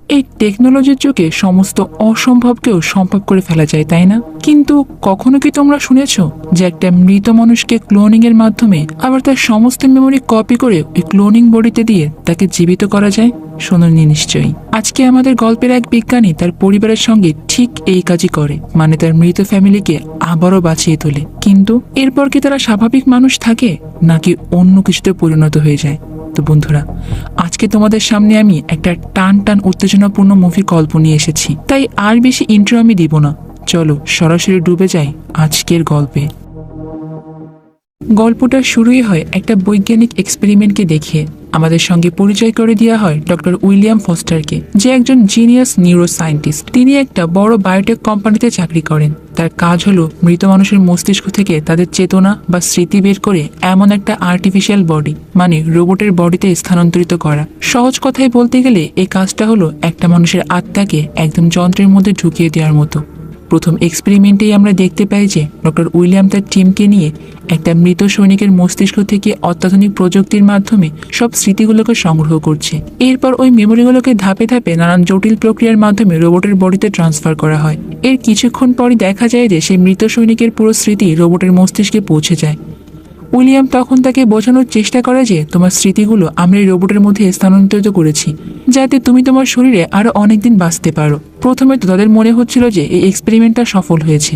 এই টেকনোলজির যুগে সমস্ত অসম্ভবকেও সম্ভব করে ফেলা যায়, তাই না? কিন্তু কখনো কি তোমরা শুনেছো যে একটা মৃত মানুষকে ক্লোনিং এর মাধ্যমে আবার তার সমস্ত মেমোরি কপি করে ওই ক্লোনিং বডিতে দিয়ে তাকে জীবিত করা যায়? শোনোনি নিশ্চয়ই। আজকে আমাদের গল্পের এক বিজ্ঞানী তার পরিবারের সঙ্গে ঠিক এই কাজই করে, মানে তার মৃত ফ্যামিলিকে আবারও বাঁচিয়ে তোলে। কিন্তু এরপর কি তারা স্বাভাবিক মানুষ থাকে, নাকি অন্য কিছুতে পরিণত হয়ে যায়? তো বন্ধুরা, আজকে তোমাদের সামনে আমি একটা টান টান উত্তেজনাপূর্ণ মুভি গল্প নিয়ে এসেছি। তাই আর বেশি ইন্ট্রো আমি দিব না, চলো সরাসরি ডুবে যাই আজকের গল্পে। গল্পটা শুরুই হয় একটা বৈজ্ঞানিক এক্সপেরিমেন্টকে দেখিয়ে। আমাদের সঙ্গে পরিচয় করে দেওয়া হয় ডক্টর উইলিয়াম ফস্টারকে, যে একজন জিনিয়াস নিউরো সায়েন্টিস্ট। তিনি একটা বড় বায়োটেক কোম্পানিতে চাকরি করেন। তার কাজ হলো মৃত মানুষের মস্তিষ্ক থেকে তাদের চেতনা বা স্মৃতি বের করে এমন একটা আর্টিফিশিয়াল বডি, মানে রোবটের বডিতে স্থানান্তরিত করা। সহজ কথায় বলতে গেলে এই কাজটা হলো একটা মানুষের আত্মাকে একদম যন্ত্রের মধ্যে ঢুকিয়ে দেওয়ার মতো। প্রথম এক্সপেরিমেন্টেই আমরা দেখতে পাই যে ডক্টর উইলিয়াম তার টিমকে নিয়ে একটা মৃত সৈনিকের মস্তিষ্ক থেকে অত্যাধুনিক প্রযুক্তির মাধ্যমে সব স্মৃতিগুলোকে সংগ্রহ করছে। এরপর ওই মেমোরিগুলোকে ধাপে ধাপে নানান জটিল প্রক্রিয়ার মাধ্যমে রোবটের বডিতে ট্রান্সফার করা হয়। এর কিছুক্ষণ পরই দেখা যায় যে সেই মৃত সৈনিকের পুরো স্মৃতি রোবটের মস্তিষ্কে পৌঁছে যায়। উইলিয়াম তখন তাকে বোঝানোর চেষ্টা করে যে তোমার স্মৃতিগুলো আমরা এই রোবটের মধ্যে স্থানান্তরিত করেছি, যাতে তুমি তোমার শরীরে আরো অনেকদিন বাঁচতে পারো। প্রথমে তো তাদের মনে হচ্ছিল যে এই এক্সপেরিমেন্টটা সফল হয়েছে,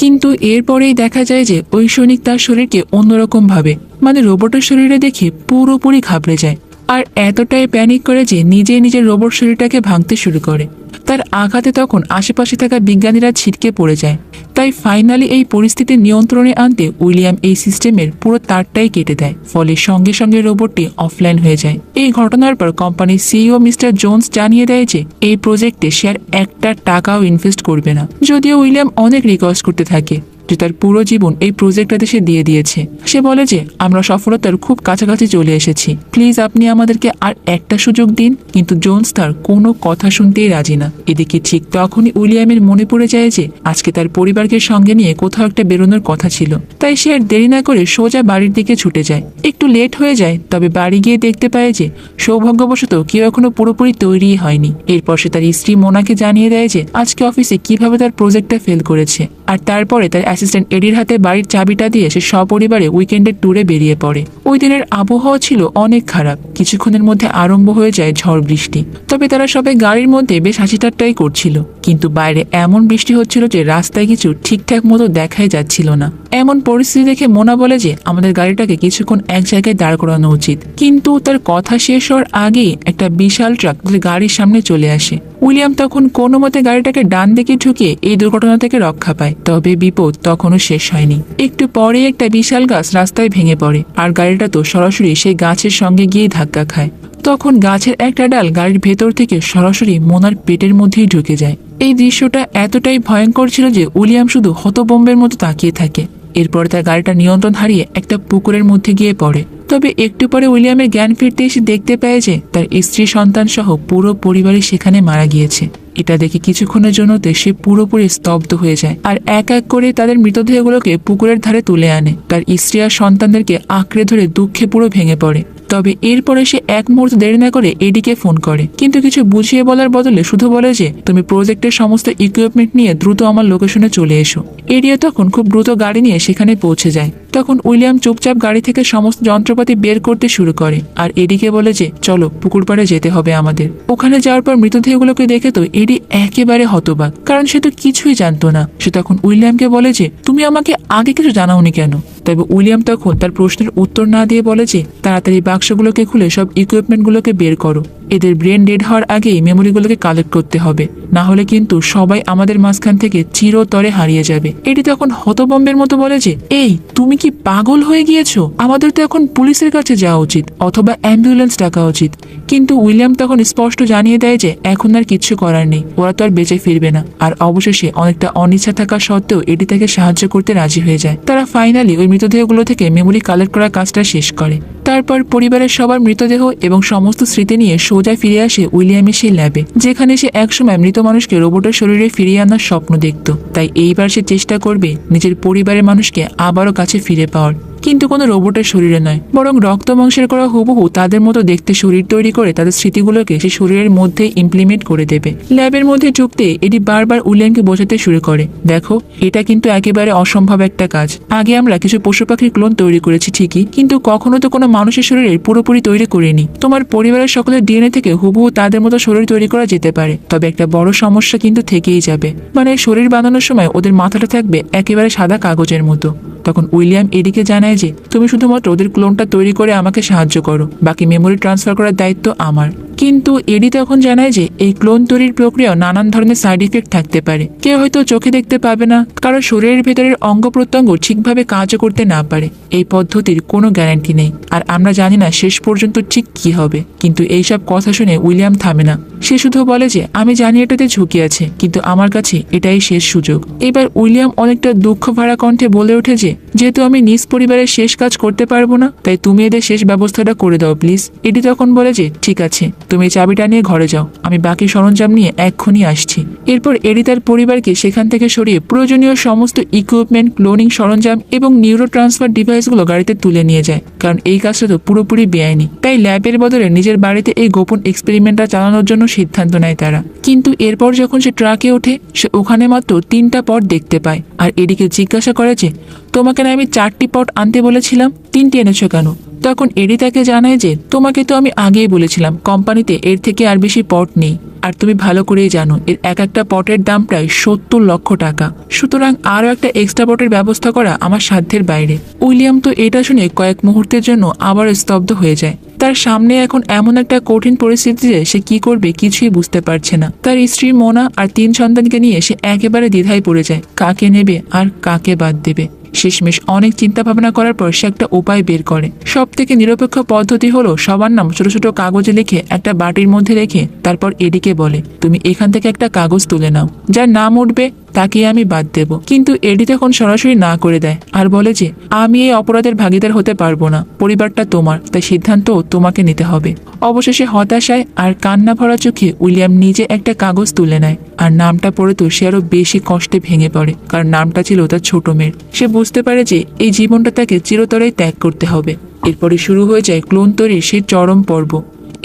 কিন্তু এরপরেই দেখা যায় যে ওই সৈনিক তার শরীরকে অন্যরকম ভাবে, মানে রোবটের শরীরে দেখে পুরোপুরি ঘাবড়ে যায় আর এতটাই প্যানিক করে যে নিজের রোবট শরীরটাকে ভাঙতে শুরু করে। তার আঘাতে তখন আশেপাশে থাকা বিজ্ঞানীরা ছিটকে পড়ে যায়। তাই ফাইনালি এই পরিস্থিতি নিয়ন্ত্রণে আনতে উইলিয়াম এই সিস্টেমের পুরো তারটাই কেটে দেয়, ফলে সঙ্গে সঙ্গে রোবটটি অফলাইন হয়ে যায়। এই ঘটনার পর কোম্পানির সিইও মিস্টার জোনস জানিয়ে দেয় যে এই প্রজেক্টে সে আর একটা টাকাও ইনভেস্ট করবে না। যদিও উইলিয়াম অনেক রিকোয়েস্ট করতে থাকে যে তার পুরো জীবন এই প্রজেক্টটাতে সে দিয়ে দিয়েছে। সে বলে যে আমরা সফলতার খুব কাছাকাছি চলে এসেছি, প্লিজ আপনি আমাদেরকে আর একটা সুযোগ দিন। কিন্তু জোনস তার কোনো কথা শুনতেই রাজি না। এদিকে ঠিক তখনই উইলিয়ামের মনে পড়ে যায় যে আজকে তার পরিবারকে সঙ্গে নিয়ে কোথাও একটা বেরোনোর কথা ছিল। তাই সে আর দেরি না করে সোজা বাড়ির দিকে ছুটে যায়। একটু লেট হয়ে যায়, তবে বাড়ি গিয়ে দেখতে পায় যে সৌভাগ্যবশত কেউ এখনো পুরোপুরি তৈরি হয়নি। এরপর সে তার স্ত্রী মোনাকে জানিয়ে দেয় যে আজকে অফিসে কিভাবে তার প্রজেক্টটা ফেল করেছে। আর তারপরে তার অ্যাসিস্ট্যান্ট এডির হাতে বাড়ির চাবিটা দিয়ে সে সপরিবারে উইকেন্ডের ট্যুরে বেরিয়ে পড়ে। ওই দিনের আবহাওয়া ছিল অনেক খারাপ। কিছুক্ষণের মধ্যে আরম্ভ হয়ে যায় ঝড় বৃষ্টি। তবে তারা সবাই গাড়ির মধ্যে বেশ হাসিঠাট্টাই করছিল, কিন্তু বাইরে এমন বৃষ্টি হচ্ছিল যে রাস্তায় কিছু ঠিকঠাক মতো দেখাই যাচ্ছিল না। এমন পরিস্থিতি দেখে মোনা বলে যে আমাদের গাড়িটাকে কিছুক্ষণ এক জায়গায় দাঁড় করানো উচিত। কিন্তু তার কথা শেষ হওয়ার আগেই একটা বিশাল ট্রাক গাড়ির সামনে চলে আসে। উইলিয়াম তখন কোনো মতে গাড়িটাকে ডান দিকে ঢুকিয়ে এই দুর্ঘটনা থেকে রক্ষা পায়। তবে বিপদ তখনও শেষ হয়নি। একটু পরে একটা বিশাল গাছ রাস্তায় ভেঙে পড়ে আর গাড়িটা তো সরাসরি সেই গাছের সঙ্গে গিয়ে ধাক্কা খায়। তখন গাছের একটা ডাল গাড়ির ভেতর থেকে সরাসরি মোনার পেটের মধ্যেই ঢুকে যায়। এই দৃশ্যটা এতটাই ভয়ঙ্কর ছিল যে উইলিয়াম শুধু হতবম্বের মতো তাকিয়ে থাকে। এরপর তার গাড়িটা নিয়ন্ত্রণ হারিয়ে একটা পুকুরের মধ্যে গিয়ে পড়ে। তবে একটু পরে উইলিয়ামের জ্ঞান ফিরতে এসে দেখতে পায় যে তার স্ত্রী সন্তান সহ পুরো পরিবারই সেখানে মারা গিয়েছে। এটা দেখে কিছুক্ষণের জন্য সে পুরোপুরি স্তব্ধ হয়ে যায় আর এক এক করে তাদের মৃতদেহগুলোকে পুকুরের ধারে তুলে আনে। তার স্ত্রী আর সন্তানদেরকে আঁকড়ে ধরে দুঃখে পুরো ভেঙে পড়ে। তবে এরপরে সে এক মুহূর্ত দেরি না করে এডিকে ফোন করে, কিন্তু কিছু বুঝিয়ে বলার বদলে শুধু বলে যে তুমি প্রজেক্টের সমস্ত ইকুইপমেন্ট নিয়ে দ্রুত আমার লোকেশনে চলে এসো। এডিও তখন খুব দ্রুত গাড়ি নিয়ে সেখানে পৌঁছে যায়। তখন উইলিয়াম চুপচাপ গাড়ি থেকে সমস্ত যন্ত্রপাতি বের করতে শুরু করে আর এডিকে বলে যে চলো পুকুর পাড়ে যেতে হবে আমাদের। ওখানে যাওয়ার পর মৃতদেহগুলোকে দেখে তো এডি একেবারে হতবাক, কারণ সে তো কিছুই জানতো না। সে তখন উইলিয়ামকে বলে যে তুমি আমাকে আগে কিছু জানাওনি কেন? তবে উইলিয়াম তখন তার প্রশ্নের উত্তর না দিয়ে বলে যে তাড়াতাড়ি বাক্সগুলোকে খুলে সব ইকুইপমেন্টগুলোকে বের করো। এদের ব্রেন ডেড হওয়ার আগেই মেমোরিগুলোকে কালেক্ট করতে হবে, না হলে কিন্তু সবাই আমাদের মাঝখান থেকে চিরতরে হারিয়ে যাবে। এটি তখন হতবম্বের মতো বলে যে এই তুমি কি পাগল হয়ে গিয়েছো? আমাদের তো এখন পুলিশের কাছে যাওয়া উচিত অথবা অ্যাম্বুলেন্স ডাকা উচিত। কিন্তু উইলিয়াম তখন স্পষ্ট জানিয়ে দেয় যে এখন আর কিচ্ছু করার নেই, ওরা তো আর বেঁচে ফিরবে না। আর অবশেষে অনেকটা অনিচ্ছা থাকা সত্ত্বেও এটি তাকে সাহায্য করতে রাজি হয়ে যায়। তারা ফাইনালি ওই মৃতদেহগুলো থেকে মেমোরি কালেক্ট করার কাজটা শেষ করে। তারপর পরিবারের সবার মৃতদেহ এবং সমস্ত স্মৃতি নিয়ে সোজা ফিরে আসে উইলিয়ামের সেই ল্যাবে, যেখানে সে একসময় মৃত মানুষকে রোবটের শরীরে ফিরিয়ে আনার স্বপ্ন দেখত। তাই এইবার সে চেষ্টা করবে নিজের পরিবারের মানুষকে আবারও কাছে ফিরে পাওয়ার। কিন্তু কোনো রোবটের শরীরে নয়, বরং রক্ত মাংসের করা হুবহু তাদের মতো দেখতে শরীর তৈরি করে তাদের স্মৃতিগুলোকে সে শরীরের মধ্যেই ইমপ্লিমেন্ট করে দেবে। ল্যাবের মধ্যে ঢুকতে এটি বারবার উইলিয়ামকে বোঝাতে শুরু করে, দেখো এটা কিন্তু একেবারে অসম্ভব একটা কাজ। আগে আমরা কিছু পশু পাখির ক্লোন তৈরি করেছি ঠিকই, কিন্তু কখনো তো কোনো মানুষের শরীরের পুরোপুরি তৈরি করিনি। তোমার পরিবারের সকলের ডিএনএ থেকে হুবহু তাদের মতো শরীর তৈরি করা যেতে পারে, তবে একটা বড় সমস্যা কিন্তু থেকেই যাবে, মানে শরীর বানানোর সময় ওদের মাথাটা থাকবে একেবারে সাদা কাগজের মতো। তখন উইলিয়াম এডিকে জানায় যে তুমি শুধুমাত্র ওদের ক্লোনটা তৈরি করে আমাকে সাহায্য করো, বাকি মেমোরি ট্রান্সফার করার দায়িত্ব আমার। কিন্তু এডি তখন জানায় যে এই ক্লোন তৈরির প্রক্রিয়াও নানান ধরনের সাইড ইফেক্ট থাকতে পারে। কেউ হয়তো চোখে দেখতে পাবে না, কারণ শরীরের ভেতরের অঙ্গ প্রত্যঙ্গ ঠিকভাবে কাজও করতে না পারে। এই পদ্ধতির কোনো গ্যারান্টি নেই, আর আমরা জানি না শেষ পর্যন্ত ঠিক কি হবে। কিন্তু এইসব কথা শুনে উইলিয়াম থামে না, সে শুধু বলে যে আমি জানি এটাতে ঝুঁকি আছে, কিন্তু আমার কাছে এটাই শেষ সুযোগ। এবার উইলিয়াম অনেকটা দুঃখ ভরা কণ্ঠে বলে ওঠে যে যেহেতু আমি নিজ পরিবারের শেষ কাজ করতে পারবো না, তাই তুমি এদের শেষ ব্যবস্থাটা করে দাও প্লিজ। এটি তখন বলে যে ঠিক আছে, তুমি চাবিটা নিয়ে ঘরে যাও, আমি বাকি সরঞ্জাম নিয়ে এক্ষুনি আসছি। এরপর এডি তার পরিবারকে সেখান থেকে সরিয়ে প্রয়োজনীয় সমস্ত ইকুইপমেন্ট, ক্লোনিং সরঞ্জাম এবং নিউরো ট্রান্সফার ডিভাইসগুলো গাড়িতে তুলে নিয়ে যায়, কারণ এই কাজটা তো পুরোপুরি বেআইনি। তাই ল্যাবের বদলে নিজের বাড়িতে এই গোপন এক্সপেরিমেন্টটা চালানোর জন্য সিদ্ধান্ত নেয় তারা। কিন্তু এরপর যখন সে ট্রাকে ওঠে, সে ওখানে মাত্র 3টা পট দেখতে পায়, আর এডিকে জিজ্ঞাসা করে যে তোমাকে না আমি 4টি পট আনতে বলেছিলাম, 3টি এনেছো কেন? তখন এডি তাকে জানায় যে তোমাকে তো আমি আগেই বলেছিলাম কোম্পানিতে এর থেকে আর বেশি পট নেই, আর তুমি ভালো করেই জানো এর এক একটা পটের দাম প্রায় 70 লক্ষ টাকা। সুতরাং আরও একটা এক্সট্রা পটের ব্যবস্থা করা আমার সাধ্যের বাইরে। উইলিয়াম তো এটা শুনে কয়েক মুহূর্তের জন্য আবার স্তব্ধ হয়ে যায়। তার সামনে এখন এমন একটা কঠিন পরিস্থিতি যে সে কি করবে কিছুই বুঝতে পারছে না। তার স্ত্রী মোনা আর 3 সন্তানকে নিয়ে সে একেবারে দ্বিধায় পড়ে যায়, কাকে নেবে আর কাকে বাদ দেবে। শেষমেশ অনেক চিন্তা ভাবনা করার পর সে একটা উপায় বের করে। সব থেকে নিরপেক্ষ পদ্ধতি হলো সবার নাম ছোট ছোট কাগজে লিখে একটা বাটির মধ্যে রেখে তারপর এডিকে বলে তুমি এখান থেকে একটা কাগজ তুলে নাও, যার নাম উঠবে তাকে আমি বাদ দেব। কিন্তু এডি তখন সরাসরি না করে দেয় আর বলে যে আমি এই অপরাধের ভাগিদার হতে পারবো না, পরিবারটা তোমার, তাই সিদ্ধান্ত তোমাকে নিতে হবে। অবশেষে হতাশায় আর কান্না ভরা চোখে উইলিয়াম নিজে একটা কাগজ তুলে নেয়, আর নামটা পড়ে তো সে আরো বেশি কষ্টে ভেঙে পড়ে, কারণ নামটা ছিল তার ছোট মেয়ের। সে বুঝতে পারে যে এই জীবনটা তাকে চিরতরেই ত্যাগ করতে হবে। এরপরে শুরু হয়ে যায় ক্লোন তৈরির সেই চরম পর্ব।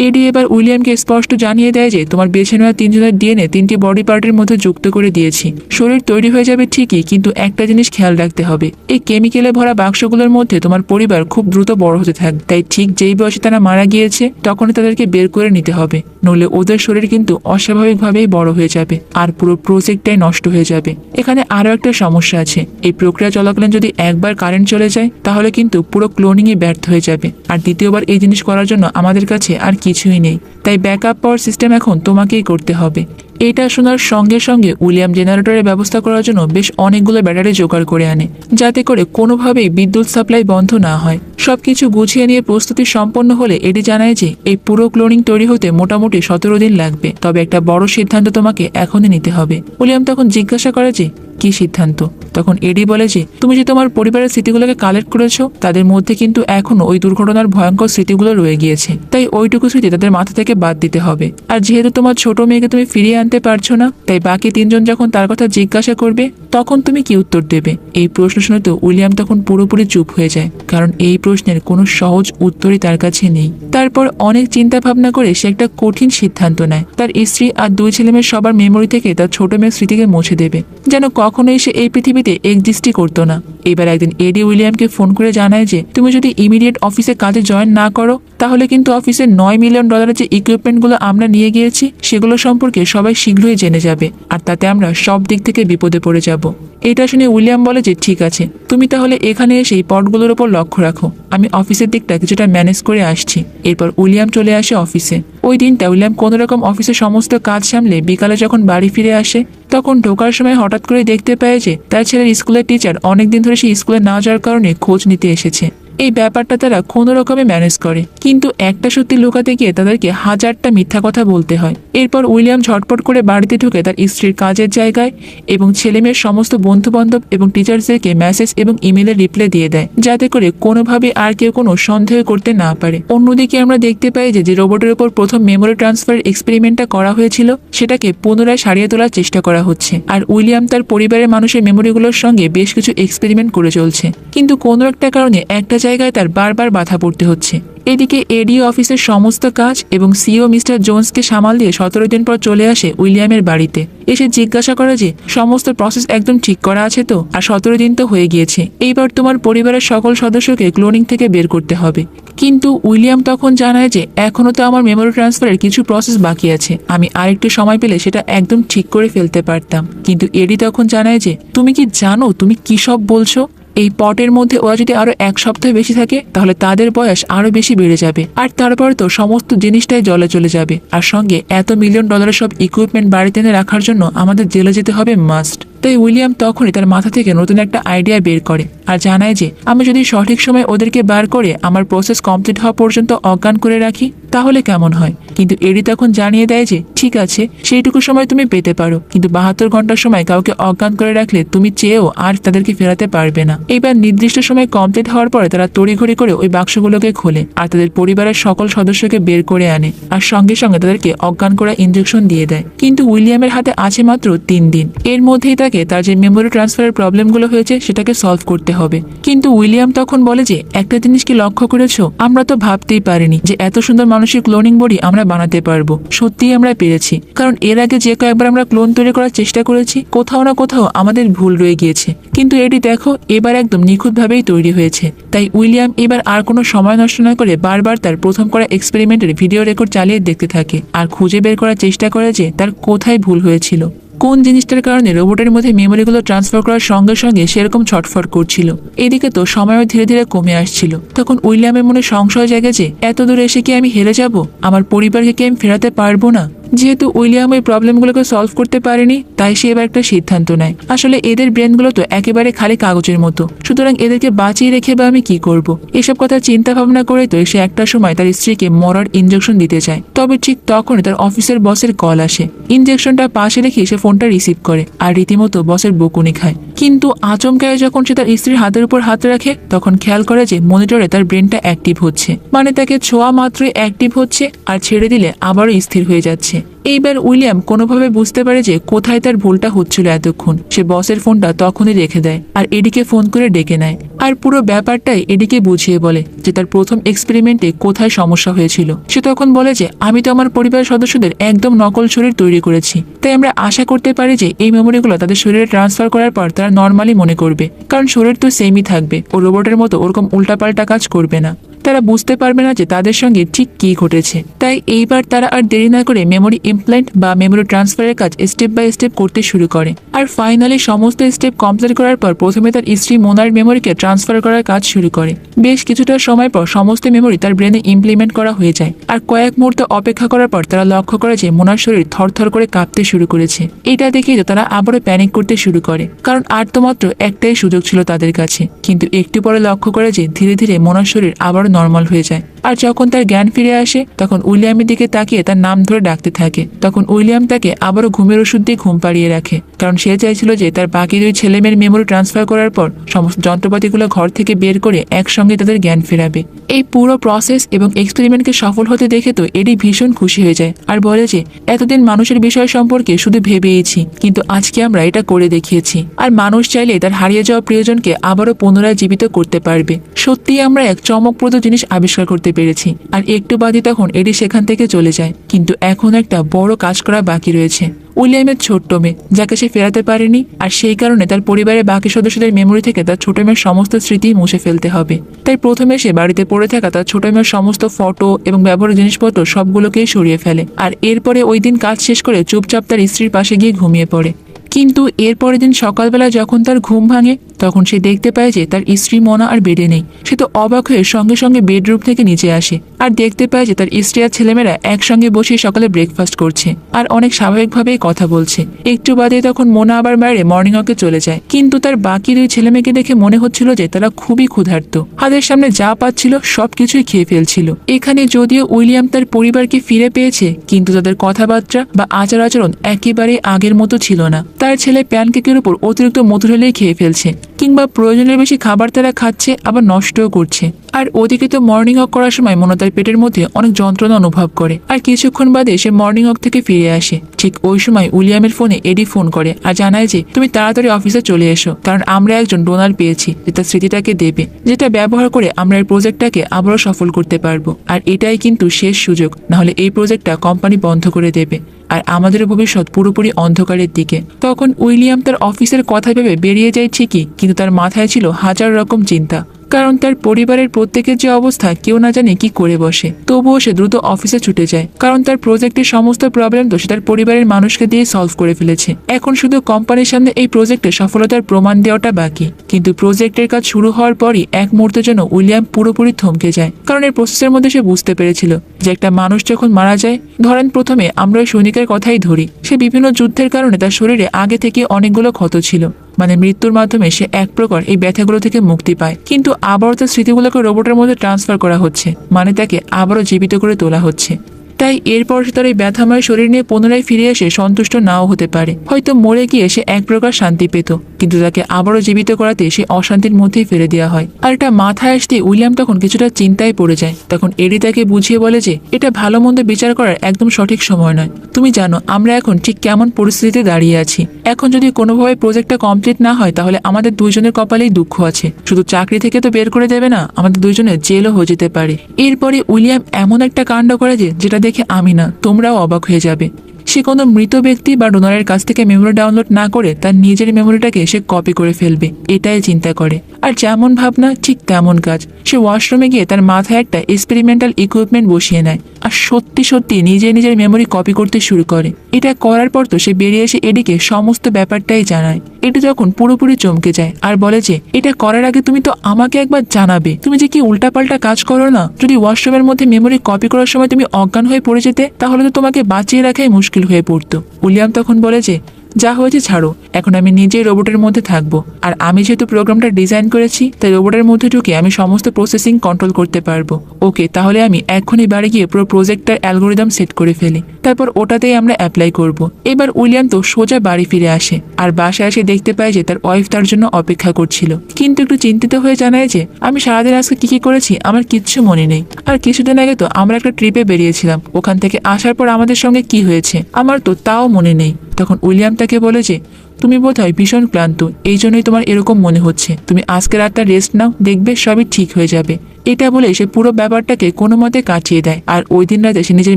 এডি এবার উইলিয়ামকে স্পষ্ট জানিয়ে দেয় যে তোমার বেছে নেওয়া 3 জনের ডিএনএ 3টি বডি পার্টের মধ্যে যুক্ত করে দিয়েছি। শরীর তৈরি হয়ে যাবে ঠিকই, কিন্তু একটা জিনিস খেয়াল রাখতে হবে, এই কেমিক্যালে ভরা বাক্সগুলোর মধ্যে তোমার পরিবার খুব দ্রুত বড় হতে থাকবে। তাই ঠিক যেই বয়সে তারা মারা গিয়েছে তখনই তাদেরকে বের করে নিতে হবে, নইলে ওদের শরীর কিন্তু অস্বাভাবিকভাবেই বড় হয়ে যাবে আর পুরো প্রজেক্টটাই নষ্ট হয়ে যাবে। এখানে আরো একটা সমস্যা আছে, এই প্রক্রিয়া চলাকালীন যদি একবার কারেন্ট চলে যায় তাহলে কিন্তু পুরো ক্লোনিংই ব্যর্থ হয়ে যাবে, আর দ্বিতীয়বার এই জিনিস করার জন্য আমাদের কাছে আর কিছুই নেই। তাই ব্যাকআপ পাওয়ার সিস্টেম এখন তোমাকেই করতে হবে। এটা শোনার সঙ্গে সঙ্গে উইলিয়াম জেনারেটরের ব্যবস্থা করার জন্য বেশ অনেকগুলো ব্যাটারি জোগাড় করে আনে, যাতে করে কোনোভাবেই বিদ্যুৎ সাপ্লাই বন্ধ না হয়। সবকিছু গুছিয়ে নিয়ে প্রস্তুতি সম্পন্ন হলে এটি জানায় যে এই পুরো ক্লোনিং তৈরি হতে মোটামুটি 17 দিন লাগবে, তবে একটা বড় সিদ্ধান্ত তোমাকে এখনই নিতে হবে। উইলিয়াম তখন জিজ্ঞাসা করে যে কি সিদ্ধান্ত? তখন এডি বলে যে তুমি যে তোমার পরিবারের স্মৃতিগুলোকে কালেক্ট করেছো, তাদের মধ্যে কিন্তু এখনো ওই দুর্ঘটনার ভয়ঙ্কর স্মৃতিগুলো রয়ে গিয়েছে, তাই ওইটুকু স্মৃতি তাদের মাথা থেকে বাদ দিতে হবে। আর যেহেতু তোমার ছোট মেয়েকে তুমি ফিরিয়ে আনতে পারছো না, তাই বাকি 3 জন যখন তার কথা জিজ্ঞাসা করবে তখন তুমি কি উত্তর দেবে? এই প্রশ্ন শুনে তো উইলিয়াম তখন পুরোপুরি চুপ হয়ে যায়, কারণ এই প্রশ্নের কোনো সহজ উত্তরই তার কাছে নেই। তারপর অনেক চিন্তা ভাবনা করে সে একটা কঠিন সিদ্ধান্ত নেয়, তার স্ত্রী আর 2 ছেলেমেয়ের সবার মেমোরি থেকে তার ছোট মেয়ের স্মৃতিকে মুছে দেবে, যেন কখনোই সে এই পৃথিবীতে এক্সিস্টই করতো না। এবার একদিন এডি উইলিয়ামকে ফোন করে জানায় যে তুমি যদি ইমিডিয়েট অফিসে কাজে জয়েন না করো তাহলে কিন্তু অফিসের $9 মিলিয়ন যে ইকুইপমেন্টগুলো আমরা নিয়ে গিয়েছি সেগুলো সম্পর্কে সবাই শীঘ্রই জেনে যাবে, আর তাতে আমরা সব দিক থেকে বিপদে পড়ে যাব। এটা শুনে উইলিয়াম বলে যে ঠিক আছে, তুমি তাহলে এখানে এসে এই পটগুলোর উপর লক্ষ্য রাখো, আমি অফিসের দিকটা কিছুটা ম্যানেজ করে আসছি। এরপর উইলিয়াম চলে আসে অফিসে। ওই দিনটা উইলিয়াম কোনোরকম অফিসের সমস্ত কাজ সামলে বিকালে যখন বাড়ি ফিরে আসে তখন ঢোকার সময় হঠাৎ করে দেখতে পায় যে তার ছেলের স্কুলের টিচার অনেকদিন ধরে সেই স্কুলে না যাওয়ার কারণে খোঁজ নিতে এসেছে। এই ব্যাপারটা তারা কোনো রকমে ম্যানেজ করে, কিন্তু একটা সত্যি লুকাতে গিয়ে তাদেরকে হাজারটা মিথ্যা কথা বলতে হয়। এরপর উইলিয়াম ঝটপট করে বাড়িতে ঢুকে তার স্ত্রীর কাজের জায়গায় এবং ছেলেমেয়ের সমস্ত বন্ধু বান্ধব এবং টিচার্সদেরকে মেসেজ এবং ইমেলের রিপ্লাই দিয়ে দেয়, যাতে করে কোনোভাবে আর কেউ কোনো সন্দেহ করতে না পারে। অন্যদিকে আমরা দেখতে পাই যে রোবটের উপর প্রথম মেমোরি ট্রান্সফার এক্সপেরিমেন্টটা করা হয়েছিল সেটাকে পুনরায় সারিয়ে তোলার চেষ্টা করা হচ্ছে, আর উইলিয়াম তার পরিবারের মানুষের মেমোরিগুলোর সঙ্গে বেশ কিছু এক্সপেরিমেন্ট করে চলছে, কিন্তু কোনো একটা কারণে একটা জায়গায় তার বারবার বাধা পড়তে হচ্ছে। এদিকে এডি অফিসের সমস্ত কাজ এবং সিও মিস্টার জোন্সকে সামাল দিয়ে 17 দিন পর চলে আসে উইলিয়ামের বাড়িতে। এসে জিজ্ঞাসা করে যে সমস্ত প্রসেস একদম ঠিক করা আছে তো, আর 17 দিন তো হয়ে গিয়েছে, এইবার তোমার পরিবারের সকল সদস্যকে ক্লোনিং থেকে বের করতে হবে। কিন্তু উইলিয়াম তখন জানায় যে এখনো তো আমার মেমোরি ট্রান্সফারের কিছু প্রসেস বাকি আছে, আমি আরেকটু সময় পেলে সেটা একদম ঠিক করে ফেলতে পারতাম। কিন্তু এডি তখন জানায় যে তুমি কি জানো তুমি কি সব বলছো? এই পটের মধ্যে ওরা যদি আরো 1 সপ্তাহ বেশি থাকে তাহলে তাদের বয়স আরো বেশি বেড়ে যাবে, আর তারপর তো সমস্ত জিনিসটাই জলে চলে যাবে, আর সঙ্গে এত $1,000,000 সব ইকুইপমেন্ট বাড়িতে এনে রাখার জন্য আমাদের জেলে যেতে হবে মাস্ট। তাই উইলিয়াম তখনই তার মাথা থেকে নতুন একটা আইডিয়া বের করে আর জানায় যে আমি যদি সঠিক সময় ওদেরকে বার করে আমার প্রসেস কমপ্লিট হওয়া পর্যন্ত অজ্ঞান করে রাখি তাহলে কেমন হয়। কিন্তু এডি তখন জানিয়ে দেয় যে ঠিক আছে, সেইটুকু সময় তুমি পেতে পারো, কিন্তু 72 ঘন্টার সময় কাউকে অজ্ঞান করে রাখলে তুমি চেয়েও আর তাদেরকে ফেরাতে পারবে না। এবার নির্দিষ্ট সময় কমপ্লিট হওয়ার পরে তারা তড়িঘড়ি করে ওই বাক্সগুলোকে খোলে আর তাদের পরিবারের সকল সদস্যকে বের করে আনে, আর সঙ্গে সঙ্গে তাদেরকে অজ্ঞান করা ইনজেকশন দিয়ে দেয়। কিন্তু উইলিয়ামের হাতে আছে মাত্র 3 দিন, এর মধ্যেই তার যে মেমোরি ট্রান্সফারের প্রবলেমগুলো হয়েছে সেটাকে সলভ করতে হবে। কিন্তু উইলিয়াম তখন বলে যে একটা জিনিস কি লক্ষ্য করেছো, আমরা তো ভাবতেই পারিনি যে এত সুন্দর মানুষের ক্লোনিং বডি আমরা বানাতে পারবো। সত্যিই আমরা পেরেছি, কারণ এর আগে যে কয়েকবার আমরা ক্লোন তৈরি করার চেষ্টা করেছি কোথাও না কোথাও আমাদের ভুল রয়ে গিয়েছে, কিন্তু এটি দেখো এবার একদম নিখুঁতভাবেই তৈরি হয়েছে। তাই উইলিয়াম এবার আর কোনো সময় নষ্ট না করে বারবার তার প্রথম করা এক্সপেরিমেন্টের ভিডিও রেকর্ড চালিয়ে দেখতে থাকে আর খুঁজে বের করার চেষ্টা করে যে তার কোথায় ভুল হয়েছিল, কোন জিনিসটার কারণে রোবটের মধ্যে মেমোরিগুলো ট্রান্সফার করার সঙ্গে সঙ্গে সেরকম ছটফট করছিল। এদিকে তো সময়ও ধীরে ধীরে কমে আসছিল। তখন উইলিয়ামের মনে সংশয় জাগে যে এত দূরে এসে কি আমি হেরে যাব, আমার পরিবারকে কি আমি ফেরাতে পারবো না। যেহেতু উইলিয়াম এই প্রবলেমগুলোকে সলভ করতে পারেনি তাই সে এবার একটা সিদ্ধান্ত নেয়, আসলে এদের ব্রেনগুলো তো একেবারে খালি কাগজের মতো, সুতরাং এদেরকে বাঁচিয়ে রেখে বা আমি কি করব। এসব কথা চিন্তা ভাবনা করে তো সে একটা সময় তার স্ত্রীকে মরার ইনজেকশন দিতে চায়। তবে ঠিক তখনই তার অফিসের বসের কল আসে। ইনজেকশনটা পাশে রেখে সে ফোনটা রিসিভ করে আর রীতিমতো বসের বকুনি খায়। কিন্তু আচমকায় যখন সে তার স্ত্রীর হাতের উপর হাত রাখে তখন খেয়াল করে যে মনিটরে তার ব্রেনটা অ্যাক্টিভ হচ্ছে, মানে তাকে ছোঁয়া মাত্রই অ্যাক্টিভ হচ্ছে আর ছেড়ে দিলে আবারও স্থির হয়ে যাচ্ছে। এইবার উইলিয়াম কোনোভাবে বুঝতে পারে যে কোথায় তার ভুলটা হচ্ছিল এতক্ষণ। সে বসের ফোনটা তখনই রেখে দেয় আর এডিকে ফোন করে ডেকে নেয় আর পুরো ব্যাপারটাই এডিকে বুঝিয়ে বলে যে তার প্রথম এক্সপেরিমেন্টে কোথায় সমস্যা হয়েছিল। সে তখন বলে যে আমি তো আমার পরিবারের সদস্যদের একদম নকল শরীর তৈরি করেছি, তাই আমরা আশা করতে পারি যে এই মেমোরিগুলো তাদের শরীরে ট্রান্সফার করার পর তারা নর্মালি মনে করবে, কারণ শরীর তো সেমই থাকবে ও রোবটের মতো ওরকম উল্টাপাল্টা কাজ করবে না। তারা বুঝতে পারবে না যে তাদের সঙ্গে ঠিক কি ঘটেছে। তাই এইবার তারা আর দেরি না করে মেমোরি ইমপ্ল্যান্ট বা মেমোরি ট্রান্সফারের কাজ স্টেপ বাই স্টেপ করতে শুরু করে। আর ফাইনালি সমস্ত স্টেপ কমপ্লিট করার পর প্রথমে তার স্ত্রী মোনার মেমোরিকে ট্রান্সফার করার কাজ শুরু করে। বেশ কিছুটা সময় পর সমস্ত মেমোরি তার ব্রেনে ইমপ্লিমেন্ট করা হয়ে যায় আর কয়েক মুহূর্ত অপেক্ষা করার পর তারা লক্ষ্য করে যে মোনার শরীর থরথর করে কাঁপতে শুরু করেছে। এটা দেখেই তো তারা আবারও প্যানিক করতে শুরু করে, কারণ আর তো মাত্র একটাই সুযোগ ছিল তাদের কাছে। কিন্তু একটু পরে লক্ষ্য করে যে ধীরে ধীরে মোনার শরীর আবারও নর্মাল হয়ে যায়। আর যখন তার জ্ঞান ফিরে আসে তখন উইলিয়ামের দিকে তাকিয়ে তার নাম ধরে ডাকতে থাকে। তখন উইলিয়াম তাকে আবারও ঘুমের ওষুধ দিয়ে ঘুম পাড়িয়ে রাখে, কারণ সে চাইছিল যে তার বাকি 2 ছেলেমেয়ের মেমোরি ট্রান্সফার করার পর সমস্ত যন্ত্রপাতিগুলো ঘর থেকে বের করে একসঙ্গে তাদের জ্ঞান ফেরাবে। এই পুরো প্রসেস এবং এক্সপেরিমেন্টকে সফল হতে দেখে তো এডি ভীষণ খুশি হয়ে যায় আর বলে যে এতদিন মানুষের বিষয় সম্পর্কে শুধু ভেবেইছি, কিন্তু আজকে আমরা এটা করে দেখিয়েছি। আর মানুষ চাইলে তার হারিয়ে যাওয়া প্রিয়জনকে আবারও পুনরায় জীবিত করতে পারবে। সত্যিই আমরা এক চমকপ্রদ জিনিস আবিষ্কার করতে পেরেছি। আর একটু বাদে তখন এডি সেখান থেকে চলে যায়, কিন্তু এখন একটা বড় কাজ করা বাকি রয়েছে। উইলিয়ামের ছোট্ট মেয়ে যাকে সে ফেরাতে পারেনি, আর সেই কারণে তার পরিবারের বাকি সদস্যদের মেমোরি থেকে তার ছোট মেয়ের সমস্ত স্মৃতি মুছে ফেলতে হবে। তাই প্রথমে সে বাড়িতে পড়ে থাকা তার ছোট মেয়ের সমস্ত ফটো এবং ব্যবহারের জিনিসপত্র সবগুলোকেই সরিয়ে ফেলে। আর এরপরে ওই দিন কাজ শেষ করে চুপচাপ তার স্ত্রীর পাশে গিয়ে ঘুমিয়ে পড়ে। কিন্তু এরপরের দিন সকালবেলা যখন তার ঘুম ভাঙে তখন সে দেখতে পায় যে তার স্ত্রী মোনা আর বেডে নেই। সে তো অবাক হয়ে সঙ্গে সঙ্গে বেডরুম থেকে নিচে আসে আর দেখতে পায় যে তার স্ত্রী আর ছেলেমেয়েরা একসঙ্গে বসে সকালে ব্রেকফাস্ট করছে আর অনেক স্বাভাবিকভাবেই কথা বলছে। একটু বাদে তখন মোনা আবার বাইরে মর্নিং ওয়াকে চলে যায়, কিন্তু তার বাকি দুই ছেলেমেয়েকে দেখে মনে হচ্ছিল যে তারা খুবই ক্ষুধার্ত, হাতের সামনে যা পাচ্ছিল সবকিছুই খেয়ে ফেলছিল। এখানে যদিও উইলিয়াম তার পরিবারকে ফিরে পেয়েছে, কিন্তু তাদের কথাবার্তা বা আচার আচরণ একেবারে আগের মতো ছিল না। তার ছেলে প্যানকেকের উপর অতিরিক্ত মধু ঢেলে খেয়ে ফেলছে, কিংবা প্রয়োজনের বেশি খাবার তারা খাচ্ছে আবার নষ্টও করছে। আর ওদিকে তো মর্নিং ওয়াক করার সময় মোনা তার পেটের মধ্যে অনেক যন্ত্রণা অনুভব করে আর কিছুক্ষণ বাদে সে মর্নিং ওয়াক থেকে ফিরে আসে। ঠিক ওই সময় উইলিয়ামের ফোনে এডি ফোন করে আর জানায় যে তুমি তাড়াতাড়ি অফিসে চলে এসো, কারণ আমরা একজন ডোনার পেয়েছি যে তার স্মৃতিটাকে দেবে, যেটা ব্যবহার করে আমরা এই প্রজেক্টটাকে আবারও সফল করতে পারবো। আর এটাই কিন্তু শেষ সুযোগ, নাহলে এই প্রজেক্টটা কোম্পানি বন্ধ করে দেবে আর আমাদের ভবিষ্যৎ পুরোপুরি অন্ধকারের দিকে। তখন উইলিয়াম তার অফিসের কথা ভেবে বেরিয়ে যায় ঠিকই, কিন্তু তার মাথায় ছিল হাজার রকম চিন্তা, কারণ তার পরিবারের প্রত্যেকের যে অবস্থা কেউ না জানে কি করে বসে। তবুও সে দ্রুত অফিসে ছুটে যায়, কারণ তার প্রজেক্টের সমস্ত প্রবলেম তো সে তার পরিবারের মানুষকে দিয়ে সলভ করে ফেলেছে। এখন শুধু কোম্পানির সামনে এই প্রজেক্টে সফলতার প্রমাণ দেওয়াটা বাকি। কিন্তু প্রজেক্টের কাজ শুরু হওয়ার পরই এক মুহূর্তের জন্য উইলিয়াম পুরোপুরি থমকে যায়, কারণ এই প্রসেসের মধ্যে সে বুঝতে পেরেছিল যে একটা মানুষ যখন মারা যায়, ধরেন প্রথমে আমরা ওই সৈনিকের কথাই ধরি, সে বিভিন্ন যুদ্ধের কারণে তার শরীরে আগে থেকে অনেকগুলো ক্ষত ছিল, মানে মৃত্যুর মাধ্যমে সে এক প্রকার এই ব্যথাগুলো থেকে মুক্তি পায়। কিন্তু আবারও তার স্মৃতিগুলোকে রোবটের মধ্যে ট্রান্সফার করা হচ্ছে, মানে তাকে আবারও জীবিত করে তোলা হচ্ছে। তাই এরপর সে তার এই ব্যথাময় শরীর নিয়ে পুনরায় ফিরে এসে সন্তুষ্ট নাও হতে পারে। হয়তো মরে গিয়ে সে এক প্রকার শান্তি পেত, কিন্তু তাকে আবারও জীবিত করাতে সে অশান্তির মধ্যেই ফেলে দেওয়া হয়। আর এটা মাথায় আসতে উইলিয়াম তখন কিছুটা চিন্তায় পড়ে যায়। তখন এডি তাকে বুঝিয়ে বলে যে এটা ভালো মন্দ বিচার করার একদম সঠিক সময় নয়। তুমি জানো আমরা এখন ঠিক কেমন পরিস্থিতিতে দাঁড়িয়ে আছি। এখন যদি কোনোভাবে প্রজেক্টটা কমপ্লিট না হয়, তাহলে আমাদের দুইজনের কপালেই দুঃখ আছে। শুধু চাকরি থেকে তো বের করে দেবে না, আমাদের দুইজনের জেলও হয়ে যেতে পারে। এরপরে উইলিয়াম এমন একটা কাণ্ড করে যেটা দেখে আমি না তোমরাও অবাক হয়ে যাবে। সে কোনো মৃত ব্যক্তি বা ডোনারের কাছ থেকে মেমোরি ডাউনলোড না করে তার নিজের মেমোরিটাকে সে কপি করে ফেলবে, এটাই চিন্তা করে। আর যেমন ভাবনা ঠিক তেমন কাজ। সে ওয়াশরুমে গিয়ে তার মাথায় একটা এক্সপেরিমেন্টাল ইকুইপমেন্ট বসিয়ে নেয় আর সত্যি সত্যি নিজের মেমোরি কপি করতে শুরু করে। এটা করার পর তো সে বেরিয়ে এসে এডিকে সমস্ত ব্যাপারটাই জানায়। এটি তখন পুরোপুরি চমকে যায় আর বলে যে এটা করার আগে তুমি তো আমাকে একবার জানাবে, তুমি যে কি উল্টাপাল্টা কাজ করো না। যদি ওয়াশরুমের মধ্যে মেমোরি কপি করার সময় তুমি অজ্ঞান হয়ে পড়ে যেতে, তাহলে তো তোমাকে বাঁচিয়ে রাখাই মুশকিল হয়ে পড়তো। উইলিয়াম তখন বলে যে যা হয়েছে ছাড়ো, এখন আমি নিজেই রোবটের মধ্যে থাকবো। আর আমি যেহেতু প্রোগ্রামটা ডিজাইন করেছি, তাই রোবটের মধ্যে ঢুকে আমি সমস্ত প্রসেসিং কন্ট্রোল করতে পারবো। ওকে, তাহলে আমি এক্ষুনি বাড়ি গিয়ে পুরো প্রজেক্টটার অ্যালগোরিদম সেট করে ফেলি, তারপর ওটাতেই আমরা অ্যাপ্লাই করব। এবার উইলিয়াম তো সোজা বাড়ি ফিরে আসে আর বাসায় এসে দেখতে পায় যে তার ওয়াইফ তার জন্য অপেক্ষা করছিল, কিন্তু একটু চিন্তিত হয়ে জানায় যে আমি সারাদিন আজকে কি করেছি আমার কিচ্ছু মনে নেই। আর কিছুদিন আগে তো আমরা একটা ট্রিপে বেরিয়েছিলাম, ওখান থেকে আসার পর আমাদের সঙ্গে কি হয়েছে আমার তো তাও মনে নেই। তখন উইলিয়াম তাকে বলে যে তুমি বোধহয় ভীষণ ক্লান্ত, এই জন্যই তোমার এরকম মনে হচ্ছে। তুমি আজকে রাতটা রেস্ট নাও, দেখবে সবই ঠিক হয়ে যাবে। এটা বলে সে পুরো ব্যাপারটাকে কোনো মতে কাটিয়ে দেয়। আর ওই দিন রাতে সে নিজের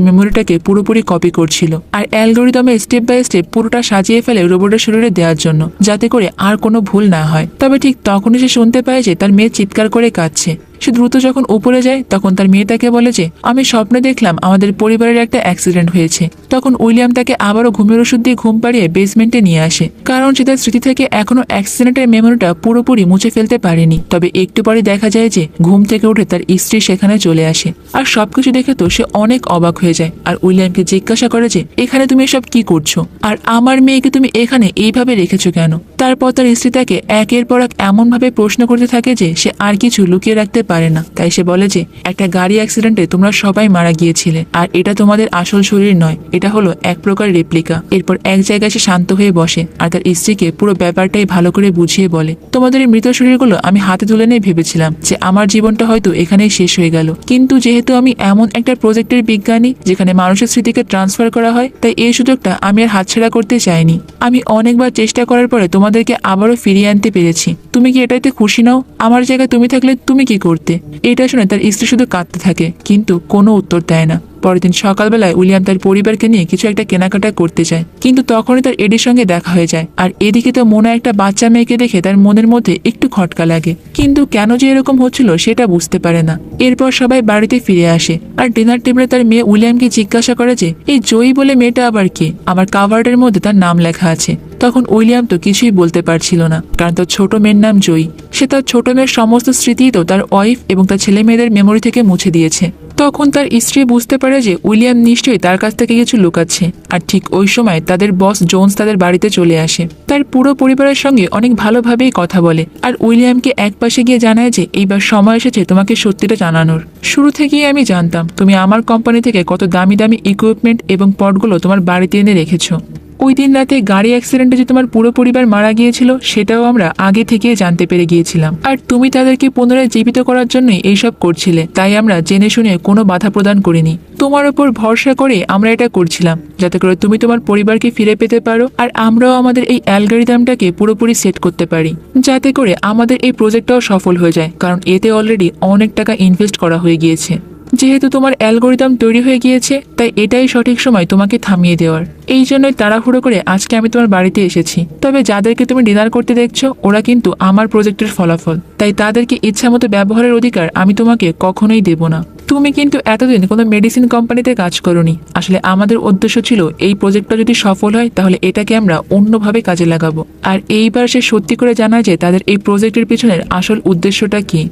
মেমোরিটাকে পুরোপুরি কপি করছিল আর অ্যালগোরিদমে স্টেপ বাই স্টেপ পুরোটা সাজিয়ে ফেলে রোবটের শরীরে দেওয়ার জন্য, যাতে করে আর কোনো ভুল না হয়। তবে ঠিক তখনই সে শুনতে পায় যে তার মেয়ে চিৎকার করে কাঁদছে। সে দ্রুত যখন উপরে যায়, তখন তার মেয়ে তাকে বলে যে আমি স্বপ্নে দেখলাম আমাদের পরিবারের একটা অ্যাক্সিডেন্ট হয়েছে। তখন উইলিয়াম তাকে আবারও ঘুমের ওষুধ দিয়ে ঘুম পাড়িয়ে বেসমেন্টে নিয়ে আসে, কারণ সে তার স্মৃতি থেকে এখনো অ্যাক্সিডেন্টের মেমোরিটা পুরোপুরি মুছে ফেলতে পারেনি। তবে একটু পরে দেখা যায় যে ঘুম থেকে উঠে তার স্ত্রী সেখানে চলে আসে আর সবকিছু দেখে তো সে অনেক অবাক হয়ে যায় আর উইলিয়ামকে জিজ্ঞাসা করে যে এখানে তুমি এসব কি করছো, আর আমার মেয়েকে তুমি এখানে এইভাবে রেখেছো কেন। তারপর তার স্ত্রী তাকে একের পর এক এমন ভাবে প্রশ্ন করতে থাকে যে সে আর কিছু লুকিয়ে রাখতে পারে না। তাই সে বলে যে একটা গাড়ি অ্যাক্সিডেন্টে তোমরা সবাই মারা গিয়েছিলে, আর এটা তোমাদের আসল শরীর নয়, এটা হলো এক প্রকার রেপ্লিকা। এরপর এক জায়গায় সে শান্ত হয়ে বসে আর তার স্ত্রীকে পুরো ব্যাপারটাই ভালো করে বুঝিয়ে বলে তোমাদের এই মৃত শরীরগুলো আমি হাতে তুলে নিয়ে ভেবেছিলাম যে আমার জীবনটা হয়তো এখানেই শেষ হয়ে গেল, কিন্তু যেহেতু আমি এমন একটা প্রজেক্টের বিজ্ঞানী যেখানে মানুষের স্মৃতিকে ট্রান্সফার করা হয়, তাই এই সুযোগটা আমি আর হাতছাড়া করতে চাইনি। আমি অনেকবার চেষ্টা করার পরে তোমাদেরকে আবারও ফিরিয়ে আনতে পেরেছি। তুমি কি এটাতে খুশি নাও? আমার জায়গায় তুমি থাকলে তুমি কি করতে? এটা শুনে তার স্ত্রী শুধু কাঁদতে থাকে, কিন্তু কোনো উত্তর দেয় না। পরের দিন সকালবেলায় উইলিয়াম তার পরিবারকে নিয়ে কিছু একটা কেনাকাটা করতে যায়, কিন্তু তখনই তার এডির সঙ্গে দেখা হয়ে যায়। আর এদিকে তো মোনা একটা বাচ্চা মেয়েকে দেখে তার মনের মধ্যে একটু খটকা লাগে, কিন্তু কেন যে এরকম হচ্ছিল সেটা বুঝতে পারে না। এরপর সবাই বাড়িতে ফিরে আসে আর ডিনার টেবিলে তার মেয়ে উইলিয়ামকে জিজ্ঞাসা করে যে এই জয়ী বলে মেয়েটা আবার কে, আমার কাভার্ডের মধ্যে তার নাম লেখা আছে। তখন উইলিয়াম তো কিছুই বলতে পারছিল না, কারণ তার ছোট মেয়ের নাম জয়ী। সে তার ছোট মেয়ের সমস্ত স্মৃতি তো তার ওয়াইফ এবং তার ছেলে মেয়েদের মেমোরি থেকে মুছে দিয়েছে। তখন তার স্ত্রী বুঝতে পারে যে উইলিয়াম নিশ্চয়ই তার কাছ থেকে কিছু লুকাচ্ছে। আর ঠিক ওই সময় তাদের বস জোন্স তাদের বাড়িতে চলে আসে। তার পুরো পরিবারের সঙ্গে অনেক ভালোভাবেই কথা বলে আর উইলিয়ামকে একপাশে গিয়ে জানায় যে এইবার সময় এসেছে তোমাকে সত্যিটা জানানোর। শুরু থেকেই আমি জানতাম তুমি আমার কোম্পানি থেকে কত দামি দামি ইকুইপমেন্ট এবং পটগুলো তোমার বাড়িতে এনে রেখেছো। ওই দিন রাতে গাড়ি অ্যাক্সিডেন্টে যে তোমার পুরো পরিবার মারা গিয়েছিল সেটাও আমরা আগে থেকে জানতে পেরে গিয়েছিলাম। আর তুমি তাদেরকে পুনরায় জীবিত করার জন্যই এইসব করছিলে, তাই আমরা জেনে শুনে কোনো বাধা প্রদান করিনি। তোমার উপর ভরসা করে আমরা এটা করছিলাম যাতে করে তুমি তোমার পরিবারকে ফিরে পেতে পারো আর আমরাও আমাদের এই অ্যালগরিদমটাকে পুরোপুরি সেট করতে পারি যাতে করে আমাদের এই প্রজেক্টটাও সফল হয়ে যায়, কারণ এতে অলরেডি অনেক টাকা ইনভেস্ট করা হয়ে গিয়েছে। যেহেতু তোমার অ্যালগরিদম তৈরি হয়ে গিয়েছে তাই এটাই সঠিক সময় তোমাকে থামিয়ে দেওয়ার। এই জন্যই তাড়াহুড়ো করে আজকে আমি তোমার বাড়িতে এসেছি। তবে যাদেরকে তুমি ডিনার করতে দেখছো ওরা কিন্তু আমার প্রজেক্টের ফলাফল, তাই তাদেরকে ইচ্ছামতো ব্যবহারের অধিকার আমি তোমাকে কখনোই দেব না। তুমি কিন্তু এতদিন কোনো মেডিসিন কোম্পানিতে কাজ করোনি। আসলে আমাদের উদ্দেশ্য ছিল এই প্রজেক্টটা যদি সফল হয় তাহলে এটাকে আমরা অন্যভাবে কাজে লাগাবো। আর এইবার সে সত্যি করে জানায় যে তাদের এই প্রজেক্টের পিছনের আসল উদ্দেশ্যটা কি।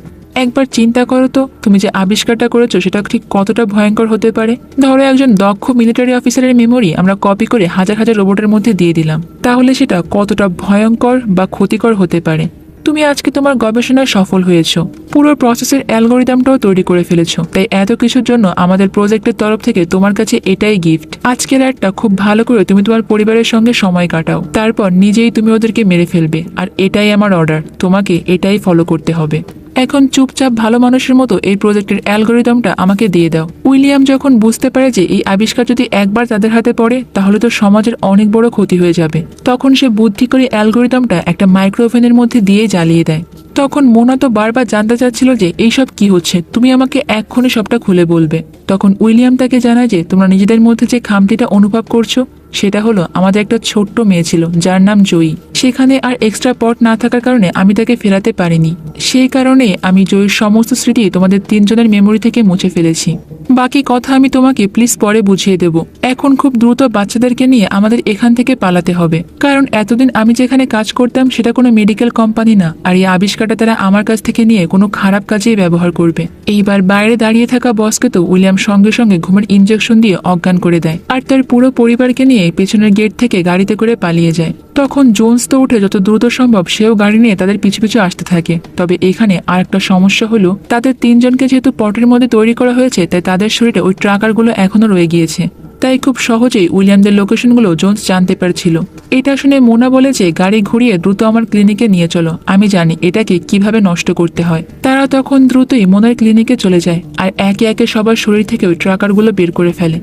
একবার চিন্তা করো তো তুমি যে আবিষ্কারটা করেছো সেটা ঠিক কতটা ভয়ঙ্কর হতে পারে। ধরো একজন দক্ষ মিলিটারি অফিসারের মেমোরি আমরা কপি করে হাজার হাজার রোবটের মধ্যে দিয়ে দিলাম, তাহলে সেটা কতটা ভয়ঙ্কর বা ক্ষতিকর হতে পারে। তুমি আজকে তোমার গবেষণায় সফল হয়েছো, পুরো প্রসেসের অ্যালগরিদমটাও তৈরি করে ফেলেছো, তাই এত কিছুর জন্য আমাদের প্রজেক্টের তরফ থেকে তোমার কাছে এটাই গিফট। আজকের রাতটা খুব ভালো করে তুমি তোমার পরিবারের সঙ্গে সময় কাটাও, তারপর নিজেই তুমি ওদেরকে মেরে ফেলবে। আর এটাই আমার অর্ডার, তোমাকে এটাই ফলো করতে হবে। এখন চুপচাপ ভালো মানুষের মতো এই প্রজেক্টের অ্যালগরিদমটা আমাকে দিয়ে দাও। উইলিয়াম যখন বুঝতে পারে যে এই আবিষ্কার যদি একবার তাদের হাতে পড়ে তাহলে তো সমাজের অনেক বড় ক্ষতি হয়ে যাবে, তখন সে বুদ্ধি করে অ্যালগরিদমটা একটা মাইক্রোওভেনের মধ্যে দিয়ে জ্বালিয়ে দেয়। তখন মোনা তো বারবার জানতে চাচ্ছিল যে এইসব কি হচ্ছে, তুমি আমাকে এক্ষুনি সবটা খুলে বলবে। তখন উইলিয়াম তাকে জানায় যে তোমরা নিজেদের মধ্যে যে খামতিটা অনুভব করছো সেটা হলো আমাদের একটা ছোট্ট মেয়ে ছিল যার নাম জয়ী। সেখানে আর এক্সট্রা পট না থাকার কারণে আমি তাকে ফেরাতে পারিনি। সেই কারণে আমি জয়ীর সমস্ত স্মৃতি তোমাদের তিনজনের মেমোরি থেকে মুছে ফেলেছি। বাকি কথা আমি তোমাকে প্লিজ পরে বুঝিয়ে দেব। এখন খুব দ্রুত বাচ্চাদেরকে নিয়ে আমাদের এখান থেকে পালাতে হবে, কারণ এতদিন আমি যেখানে কাজ করতাম সেটা কোনো মেডিকেল কোম্পানি না, আর এই আবিষ্কারটা তারা আমার কাছ থেকে নিয়ে কোনো খারাপ কাজেই ব্যবহার করবে। এইবার বাইরে দাঁড়িয়ে থাকা বসকে তো উইলিয়াম সঙ্গে সঙ্গে ঘুমের ইনজেকশন দিয়ে অজ্ঞান করে দেয় আর তার পুরো পরিবারকে নিয়ে পেছনের গেট থেকে গাড়িতে করে পালিয়ে যায়। তখন জোন্স তো উঠে যত দ্রুত সম্ভব সেও গাড়ি নিয়ে তাদের পিছু পিছু আসতে থাকে। তবে এখানে আর একটা সমস্যা হলো তাদের তিনজনকে যেহেতু পটের মধ্যে তৈরি করা হয়েছে তাই তাদের শরীরে ওই ট্রাকারগুলো এখনো রয়ে গিয়েছে, তাই খুব সহজেই উইলিয়ামদের লোকেশনগুলো জোন্স জানতে পারছিল। এটা শুনে মোনা বলে যে গাড়ি ঘুরিয়ে দ্রুত আমার ক্লিনিকে নিয়ে চলো, আমি জানি এটাকে কিভাবে নষ্ট করতে হয়। তারা তখন দ্রুতই মোনার ক্লিনিকে চলে যায় আর একে একে সবার শরীর থেকে ওই ট্রাকারগুলো বের করে ফেলে।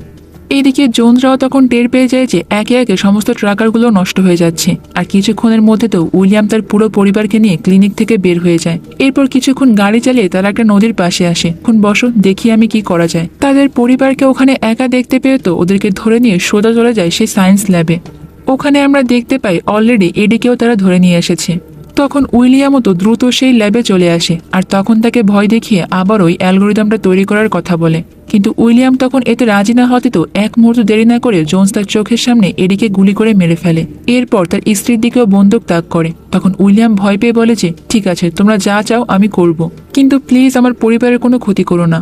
এইদিকে জোন্সরাও তখন টের পেয়ে যায় যে একে একে সমস্ত ট্রাকারগুলো নষ্ট হয়ে যাচ্ছে। আর কিছুক্ষণের মধ্যে তো উইলিয়াম তার পুরো পরিবারকে নিয়ে ক্লিনিক থেকে বের হয়ে যায়। এরপর কিছুক্ষণ গাড়ি চালিয়ে তারা একটা নদীর পাশে আসে। এখন বসো, দেখি আমি কি করা যায়। তাদের পরিবারকে ওখানে একা দেখতে পেয়ে তো ওদেরকে ধরে নিয়ে সোজা চলে যায় সেই সায়েন্স ল্যাবে। ওখানে আমরা দেখতে পাই অলরেডি এডিকেও তারা ধরে নিয়ে এসেছে। তখন উইলিয়ামও তো দ্রুত সেই ল্যাবে চলে আসে আর তখন তাকে ভয় দেখিয়ে আবার ওই অ্যালগরিদমটা তৈরি করার কথা বলে। কিন্তু উইলিয়াম তখন এতে রাজি না হতে তো এক মুহূর্ত দেরি না করে জোন্স তার চোখের সামনে এডিকে গুলি করে মেরে ফেলে। এরপর তার স্ত্রীর দিকেও বন্দুক তাক করে। তখন উইলিয়াম ভয় পেয়ে বলে যে ঠিক আছে, তোমরা যা চাও আমি করব, কিন্তু প্লিজ আমার পরিবারের কোনো ক্ষতি করো না।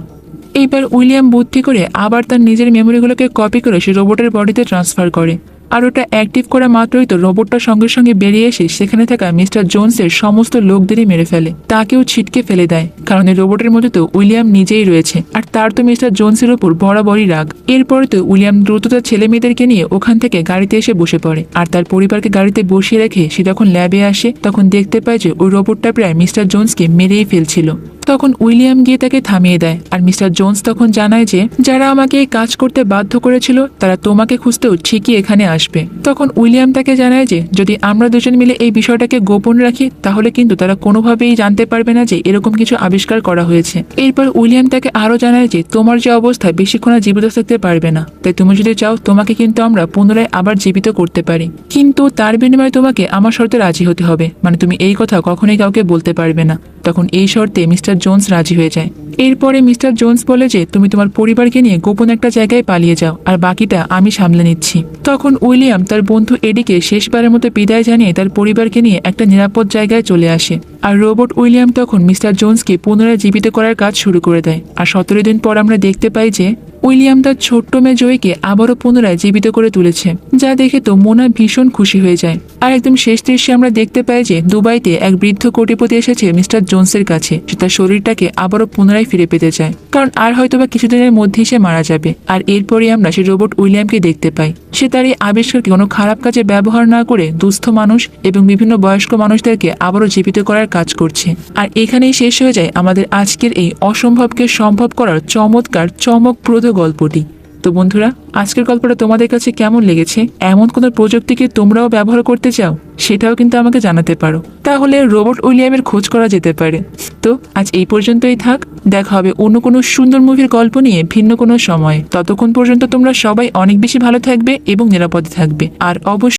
এইবার উইলিয়াম বুদ্ধি করে আবার তার নিজের মেমোরিগুলোকে কপি করে সে রোবটের বডিতে ট্রান্সফার করে। আর ওটা অ্যাক্টিভ করা মাত্রই তো রোবটটা সঙ্গে সঙ্গে বেরিয়ে এসে সেখানে থাকা মিস্টার জোন্সের সমস্ত লোকদেরই মেরে ফেলে, তাকেও ছিটকে ফেলে দেয়। কারণ এই রোবটের মধ্যে তো উইলিয়াম নিজেই রয়েছে আর তার তো মিস্টার জোন্সের উপর বরাবরই রাগ। এরপরে তো উইলিয়াম দ্রুত তার ছেলে মেয়েদেরকে নিয়ে ওখান থেকে গাড়িতে এসে বসে পড়ে আর তার পরিবারকে গাড়িতে বসিয়ে রেখে সে যখন ল্যাবে আসে তখন দেখতে পায় যে ওই রোবটটা প্রায় মিস্টার জোন্সকে মেরেই ফেলছিল। তখন উইলিয়াম গিয়ে তাকে থামিয়ে দেয় আর মিস্টার জোন্স তখন জানায় যে যারা আমাকে এই কাজ করতে বাধ্য করেছিল তারা তোমাকে খুঁজতেও ঠিকই এখানে আসবে। তখন উইলিয়াম তাকে জানায় যে যদি আমরা দুজন মিলে এই বিষয়টাকে গোপন রাখি তাহলে কিন্তু তারা কোনোভাবেই জানতে পারবে না যে এরকম কিছু আবিষ্কার করা হয়েছে। এরপর উইলিয়াম তাকে আরো জানায় যে তোমার যে অবস্থা বেশিক্ষণ আর জীবিত থাকতে পারবে না, তাই তুমি যদি চাও তোমাকে কিন্তু আমরা পুনরায় আবার জীবিত করতে পারি, কিন্তু তার বিনিময়ে তোমাকে আমার শর্তে রাজি হতে হবে, মানে তুমি এই কথা কখনোই কাউকে বলতে পারবে না। তখন এই শর্তে মিস্টার জোন্স রাজি হয়ে যায়। এরপরে মিস্টার জোন্স বলে যে তুমি তোমার পরিবারকে নিয়ে গোপন একটা জায়গায় পালিয়ে যাও আর বাকিটা আমি সামলে নিচ্ছি। তখন উইলিয়াম তার বন্ধু এডিকে শেষবারের মতো বিদায় জানিয়ে তার পরিবারকে নিয়ে একটা নিরাপদ জায়গায় চলে আসে। আর রোবট উইলিয়াম তখন মিস্টার জোন্সকে পুনরায় জীবিত করার কাজ শুরু করে দেয়। আর 17 দিন পর আমরা দেখতে পাই যে উইলিয়াম তার ছোট্ট মেয়ে জয়কে আবারও পুনরায় জীবিত করে তুলেছে, যা দেখে তো মোনা ভীষণ খুশি হয়ে যায়। আর একদম শেষ দৃশ্যে আমরা দেখতে পাই যে দুবাইতে এক বৃদ্ধ কোটিপতি এসেছে মিস্টার জোন্সের কাছে, সে তার শরীরটাকে আবারও পুনরায় ফিরে পেতে চায়, কারণ আর হয়তোবা কিছুদিনের মধ্যেই সে মারা যাবে। আর এরপরই আমরা সেই রোবট উইলিয়ামকে দেখতে পাই, সে তার এই আবিষ্কারকে কোনো খারাপ কাজে ব্যবহার না করে দুস্থ মানুষ এবং বিভিন্ন বয়স্ক মানুষদেরকে আবারও জীবিত করার কাজ করছে। আর এখানেই শেষ হয়ে যায় আমাদের আজকের এই অসম্ভবকে সম্ভব করার চমৎকার চমকপ্রদ গল্পটি। তো বন্ধুরা, আজকের গল্পটা তোমাদের কাছে কেমন লেগেছে? এমন কোনো প্রযুক্তিকে তোমরাও ব্যবহার করতে চাও? সেটাও কিন্তু আমাকে জানাতে পারো, তাহলে রোবট উইলিয়ামের খোঁজ করা যেতে পারে। তো আজ এই পর্যন্তই থাক, দেখা হবে অন্য কোনো সুন্দর মুভির গল্প নিয়ে ভিন্ন কোনো সময়। ততক্ষণ পর্যন্ত তোমরা সবাই অনেক বেশি ভালো থাকবে এবং নিরাপদে থাকবে। আর অবশ্যই